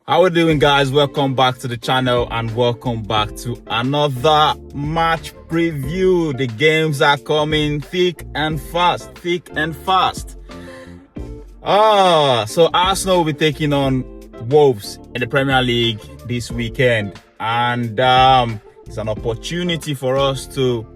How we doing, guys? Welcome back to the channel and welcome back to another match preview. The games are coming thick and fast. So Arsenal will be taking on Wolves in the Premier League this weekend, and it's an opportunity for us to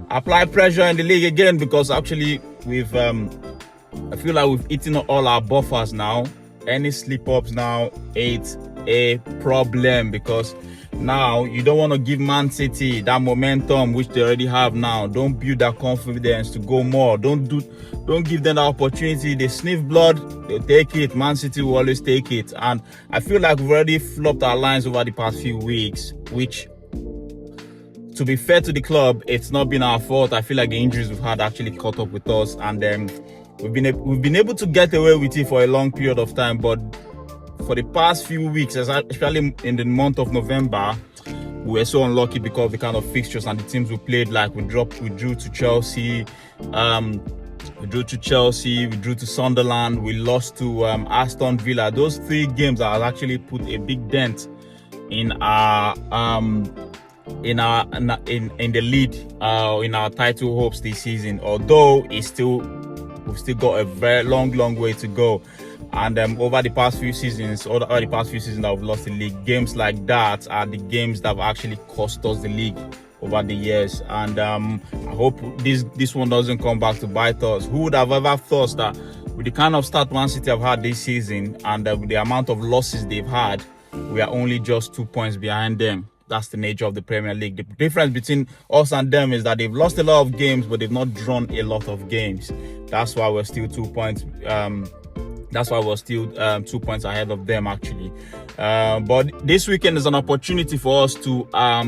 apply pressure in the league again, because actually I feel like we've eaten all our buffers now. Any slip-ups now, it's a problem, because now you don't want to give Man City that momentum which they already have now. Don't build that confidence to go more. Don't give them the opportunity. They sniff blood, they'll take it. Man City will always take it. And I feel like we've already flopped our lines over the past few weeks, which, to be fair to the club, it's not been our fault. I feel like the injuries we've had actually caught up with us, and then we've been able to get away with it for a long period of time. But for the past few weeks, especially in the month of November, we were so unlucky because of the kind of fixtures and the teams we played. Like we drew to Chelsea, we drew to Sunderland, we lost to Aston Villa. Those three games have actually put a big dent in our in the lead, in our title hopes this season. Although we've still got a very long way to go. And over the past few seasons that we've lost the league, games like that are the games that have actually cost us the league over the years. And I hope this one doesn't come back to bite us. Who would have ever thought that with the kind of start Man City have had this season, and with the amount of losses they've had, we are only just 2 points behind them. That's the nature of the Premier League. The difference between us and them is that they've lost a lot of games, but they've not drawn a lot of games. That's why we're still 2 points. 2 points ahead of them, actually. But this weekend is an opportunity for us to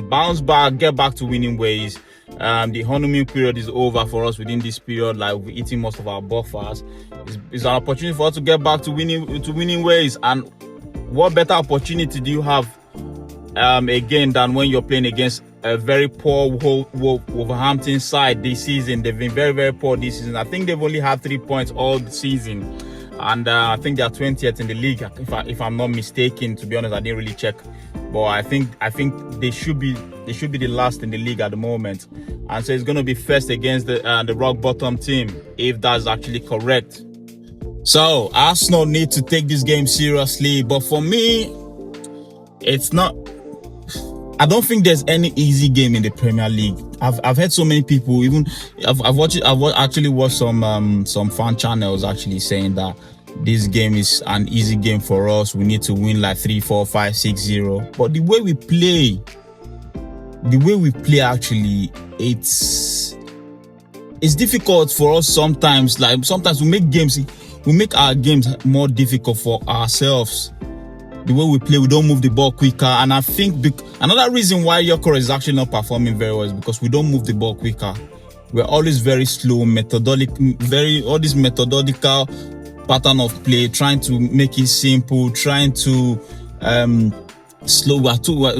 bounce back, get back to winning ways. The honeymoon period is over for us. Within this period, like, we're eating most of our buffers. It's an opportunity for us to get back to winning ways. And what better opportunity do you have again than when you're playing against a very poor Wolverhampton side this season? They've been very poor this season. I think they've only had 3 points all the season, and I think they are 20th in the league, if I'm not mistaken. To be honest, I didn't really check, but I think they should be the last in the league at the moment. And so it's going to be first against the rock bottom team, if that's actually correct. So Arsenal need to take this game seriously, but for me, it's not. I don't think there's any easy game in the Premier League. I've heard so many people, even I've actually watched some fan channels actually saying that this game is an easy game for us. We need to win like 3-4, 5-6-0. But the way we play actually, it's difficult for us sometimes. Like, sometimes we make our games more difficult for ourselves. The way we play, we don't move the ball quicker. And I think another reason why Gyökeres is actually not performing very well is because we don't move the ball quicker. We're always very slow, all this methodical pattern of play, trying to make it simple, trying to slow.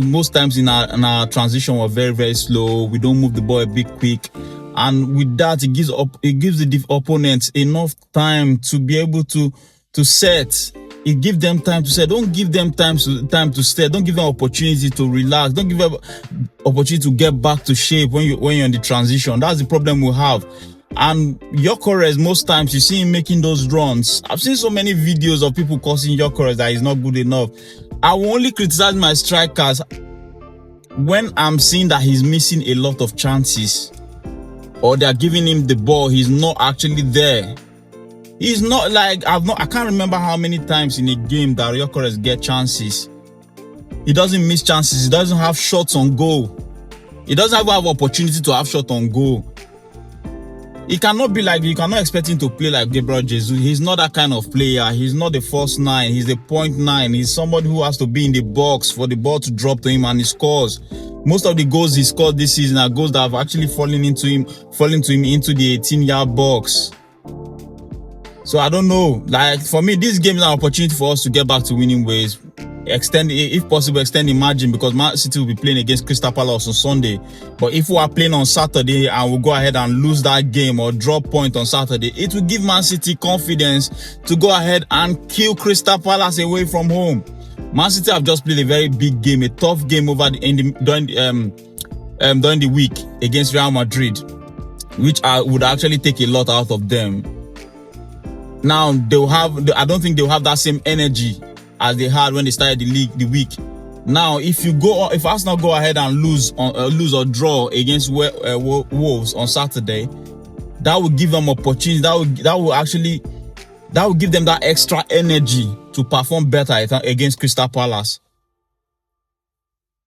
Most times in our transition, we're very slow. We don't move the ball a bit quick. And with that, it gives the opponents enough time to be able to set. It gives them time to say. Don't give them time to stay. Don't give them opportunity to relax. Don't give them opportunity to get back to shape when you're in the transition. That's the problem we have. And Gyökeres, most times you see him making those runs. I've seen so many videos of people cursing Gyökeres that he's not good enough. I will only criticize my strikers when I'm seeing that he's missing a lot of chances, or they're giving him the ball, he's not actually there. He's not like, I can't remember how many times in a game that Gyökeres get chances. He doesn't miss chances. He doesn't have shots on goal. He doesn't have opportunity to have shot on goal. It cannot be like, you cannot expect him to play like Gabriel Jesus. He's not that kind of player. He's not the false nine. He's the 0.9. He's somebody who has to be in the box for the ball to drop to him, and he scores. Most of the goals he scored this season are goals that have actually fallen to him into the 18-yard box. So I don't know. Like, for me, this game is an opportunity for us to get back to winning ways. If possible, extend the margin, because Man City will be playing against Crystal Palace on Sunday. But if we are playing on Saturday and we'll go ahead and lose that game or drop point on Saturday, it will give Man City confidence to go ahead and kill Crystal Palace away from home. Man City have just played a very big game, a tough game during the week against Real Madrid, which would actually take a lot out of them. Now I don't think they'll have that same energy as they had when they started the week. Now, if Arsenal go ahead and lose or draw against Wolves on Saturday, that will give them opportunity. That will give them that extra energy to perform better against Crystal Palace.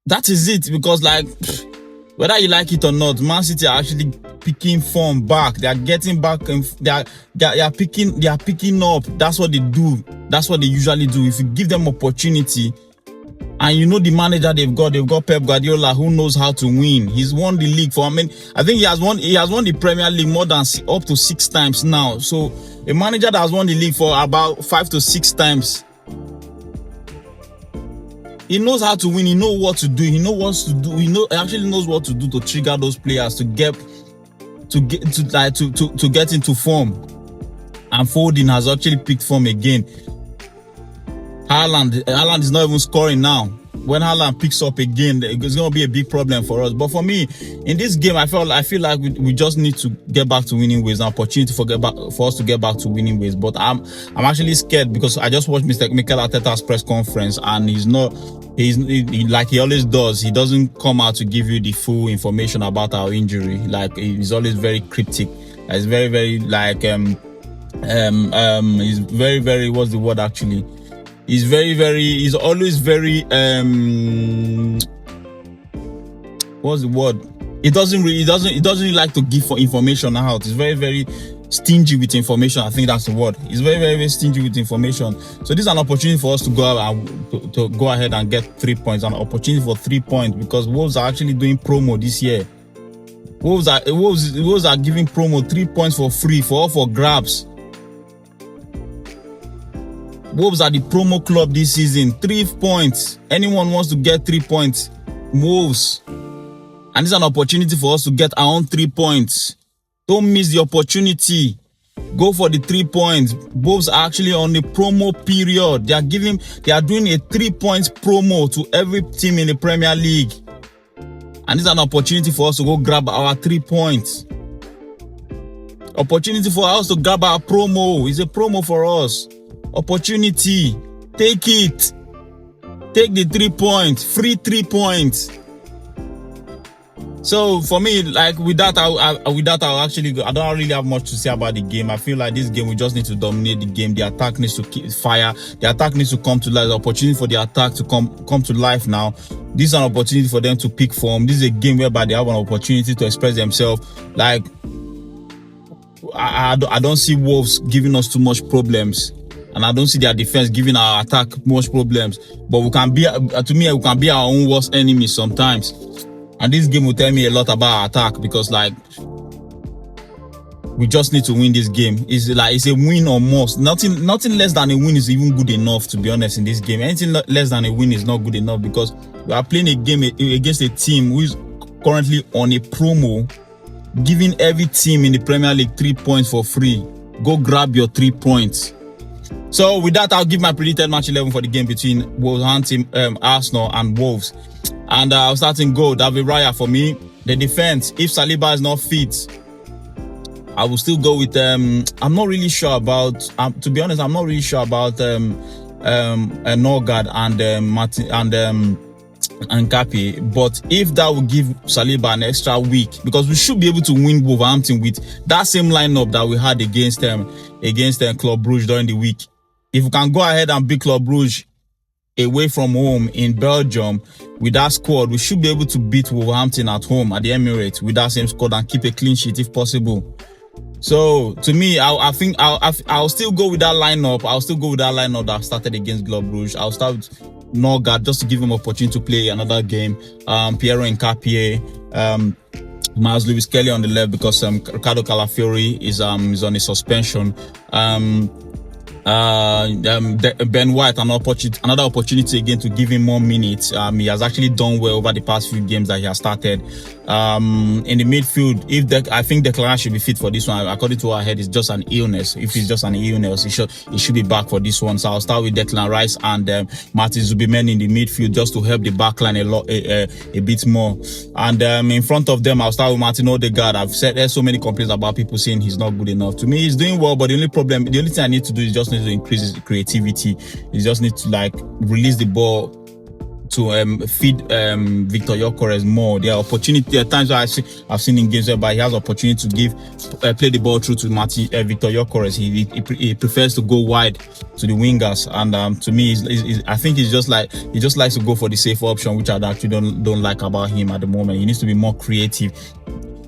That is it, because like, whether you like it or not, Man City are actually picking form back. They are getting back, and they are picking up. That's what they do. That's what they usually do. If you give them opportunity, and you know the manager they've got Pep Guardiola, who knows how to win. He's won the league I think he has won the Premier League more than up to 6 times now. So a manager that has won the league for about 5 to 6 times, he knows how to win. He knows what to do. He actually knows what to do to trigger those players to get into form. And Foden has actually picked form again. Haaland is not even scoring now. When Haaland picks up again, it's going to be a big problem for us. But for me, in this game, I feel like we just need to get back to winning ways. An opportunity for us to get back to winning ways. But I'm actually scared, because I just watched Mr. Mikel Arteta's press conference, and he's like he always does. He doesn't come out to give you the full information about our injury. Like, he's always very cryptic. He's very, very like he's very, very, what's the word actually? He's always very what's the word? He doesn't really like to give information out. He's very, very stingy with information. I think that's the word. He's very, very, very stingy with information. So this is an opportunity for us to go ahead and get 3 points. An opportunity for 3 points, because Wolves are actually doing promo this year. Wolves are giving promo 3 points for free, for grabs. Wolves are the promo club this season. 3 points. Anyone wants to get 3 points, Wolves. And it's an opportunity for us to get our own 3 points. Don't miss the opportunity. Go for the 3 points. Wolves are actually on the promo period. They are doing a 3 points promo to every team in the Premier League. And it's an opportunity for us to go grab our 3 points. Opportunity for us to grab our promo. It's a promo for us. Opportunity. Take it. Take the 3 points. Free 3 points. So for me, like with that, I'll actually go. I don't really have much to say about the game. I feel like this game, we just need to dominate the game. The attack needs to keep fire. The attack needs to come to life. The opportunity for the attack to come to life now. This is an opportunity for them to pick form. This is a game whereby they have an opportunity to express themselves. Like, I don't see Wolves giving us too much problems. And I don't see their defense giving our attack much problems. But we can be our own worst enemy sometimes. And this game will tell me a lot about our attack, because like, we just need to win this game. It's a win or must. Nothing less than a win is even good enough, to be honest, in this game. Anything less than a win is not good enough, because we are playing a game against a team who is currently on a promo, giving every team in the Premier League 3 points for free. Go grab your 3 points. So with that, I'll give my predicted match 11 for the game between Wolverhampton, Arsenal and Wolves. And I'll start in goal. David Raya for me. The defense, if Saliba is not fit, I will still go with I'm not really sure about to be honest, I'm not really sure about Norgard and Martin and Kapi. But if that will give Saliba an extra week, because we should be able to win Wolverhampton with that same lineup that we had against Club Brugge during the week. If we can go ahead and beat Club Brugge away from home in Belgium with that squad, we should be able to beat Wolverhampton at home at the Emirates with that same squad and keep a clean sheet if possible. So to me, I think I'll still go with that lineup. I'll still go with that lineup that started against Club Brugge. I'll start with Norgard just to give him opportunity to play another game. Piero Nkapie, Miles Lewis Kelly on the left, because Ricardo Calafiori is on a suspension. Ben White another opportunity again to give him more minutes. He has actually done well over the past few games that he has started. In the midfield, I think Declan Rice should be fit for this one. According to our head, it's just an illness. If it's just an illness, he should be back for this one. So I'll start with Declan Rice and Martin Zubimendi in the midfield just to help the backline a bit more. And in front of them, I'll start with Martin Odegaard. I've said there's so many complaints about people saying he's not good enough. To me, he's doing well, but the only thing I need to do is just need to increase his creativity. You just need to release the ball to feed Victor Gyökeres more. There are times where I've seen in games whereby he has opportunity to play the ball through to Victor Gyökeres. He prefers to go wide to the wingers, and to me, I think he just likes to go for the safe option, which I actually don't like about him at the moment. He needs to be more creative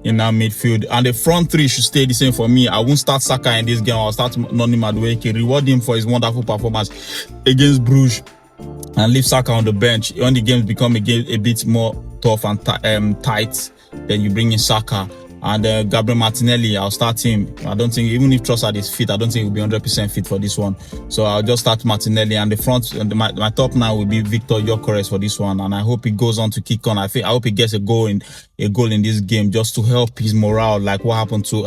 in our midfield, and the front three should stay the same for me. I won't start Saka in this game. I'll start Noni Madueke, reward him for his wonderful performance against Bruges, and leave Saka on the bench. When the games become a bit more tough and tight, then you bring in Saka. And Gabriel Martinelli, I'll start him. I don't think, even if Trossard is fit, I don't think he'll be 100% fit for this one. So I'll just start Martinelli, and the front, my top now will be Victor Gyökeres for this one. And I hope he goes on to kick on. I hope he gets a goal in this game just to help his morale, like what happened to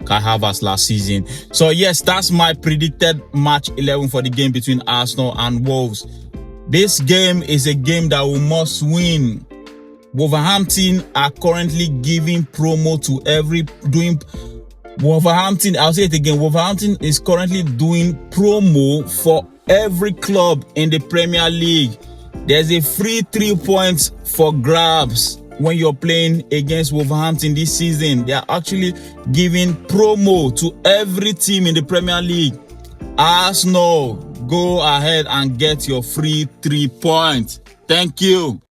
Kai Havertz last season. So yes, that's my predicted match 11 for the game between Arsenal and Wolves. This game is a game that we must win. Wolverhampton are currently giving promo to Wolverhampton, I'll say it again, Wolverhampton is currently doing promo for every club in the Premier League. There's a free 3 points for grabs when you're playing against Wolverhampton this season. They are actually giving promo to every team in the Premier League. Arsenal, go ahead and get your free 3 points. Thank you.